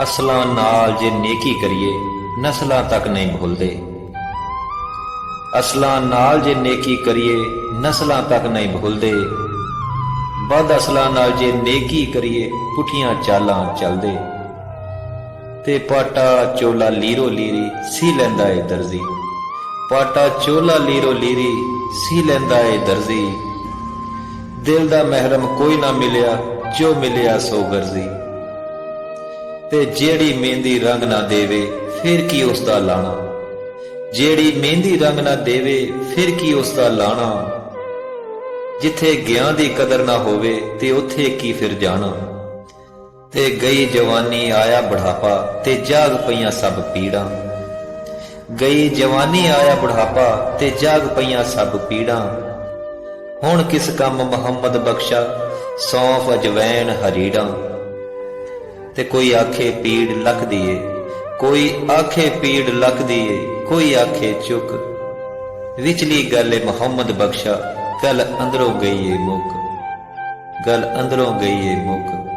Aslan ਨਾਲ ਜੇ ਨੇਕੀ ਕਰੀਏ ਨਸਲਾਂ ਤੱਕ ਨਹੀਂ ਭੁੱਲਦੇ। ਅਸਲਾਂ ਨਾਲ ਜੇ ਨੇਕੀ ਕਰੀਏ ਨਸਲਾਂ ਤੱਕ ਨਹੀਂ ਭੁੱਲਦੇ। ਬਦ ਅਸਲਾਂ ਨਾਲ ਜੇ ਨੇਕੀ ਕਰੀਏ ਪੁੱਠੀਆਂ ਚਾਲਾਂ ਚੱਲਦੇ। ਤੇ ਪਾਟਾ ਚੋਲਾ ਲੀਰੋ ਲੀਰੀ ਸੀ ਲੈਂਦਾ ਏ ਦਰਜ਼ੀ। ਪਾਟਾ ਚੋਲਾ ਲੀਰੋ ਲੀਰੀ ਸੀ ਲੈਂਦਾ ਏ ਦਰਜ਼ੀ। ਦਿਲ ਦਾ ਮਹਿਰਮ ਕੋਈ ਨਾ ਮਿਲਿਆ, ਜੋ ਮਿਲਿਆ ਸੋ ਗਰਜ਼ੀ। ਤੇ ਜਿਹੜੀ ਮਹਿੰਦੀ ਰੰਗ ਨਾ ਦੇਵੇ ਫਿਰ ਕੀ ਉਸ ਦਾ ਲਾਣਾ। ਜਿਹੜੀ ਮਹਿੰਦੀ ਰੰਗ ਨਾ ਦੇਵੇ ਫਿਰ ਕੀ ਉਸ ਦਾ ਲਾਣਾ। ਜਿੱਥੇ ਗਿਆਨ ਦੀ ਕਦਰ ਨਾ ਹੋਵੇ ਤੇ ਉੱਥੇ ਕੀ ਫਿਰ ਜਾਣਾ। ਤੇ ਗਈ ਜਵਾਨੀ ਆਇਆ ਬੁਢਾਪਾ ਤੇ ਜਾਗ ਪਈਆਂ ਸਭ ਪੀੜਾਂ। ਗਈ ਜਵਾਨੀ ਆਇਆ ਬੁਢਾਪਾ ਤੇ ਜਾਗ ਪਈਆਂ ਸਭ ਪੀੜਾਂ। ਹੁਣ ਕਿਸ ਕੰਮ ਮੁਹੰਮਦ ਬਖਸ਼ਾ ਸੌਂਫ ਅਜਵੈਣ ਹਰੀੜਾਂ। ਤੇ ਕੋਈ ਆਖੇ ਪੀੜ ਲਖਦੀ ਏ, ਕੋਈ ਆਖੇ ਪੀੜ ਲਖਦੀ ਏ, ਕੋਈ ਆਖੇ ਚੁੱਕ। ਵਿਚਲੀ ਗੱਲ ਏ ਮੁਹੰਮਦ ਬਖਸ਼ਾ ਗੱਲ ਅੰਦਰੋਂ ਗਈ ਏ ਮੁੱਕ। ਗੱਲ ਅੰਦਰੋਂ ਗਈ ਏ ਮੁੱਕ।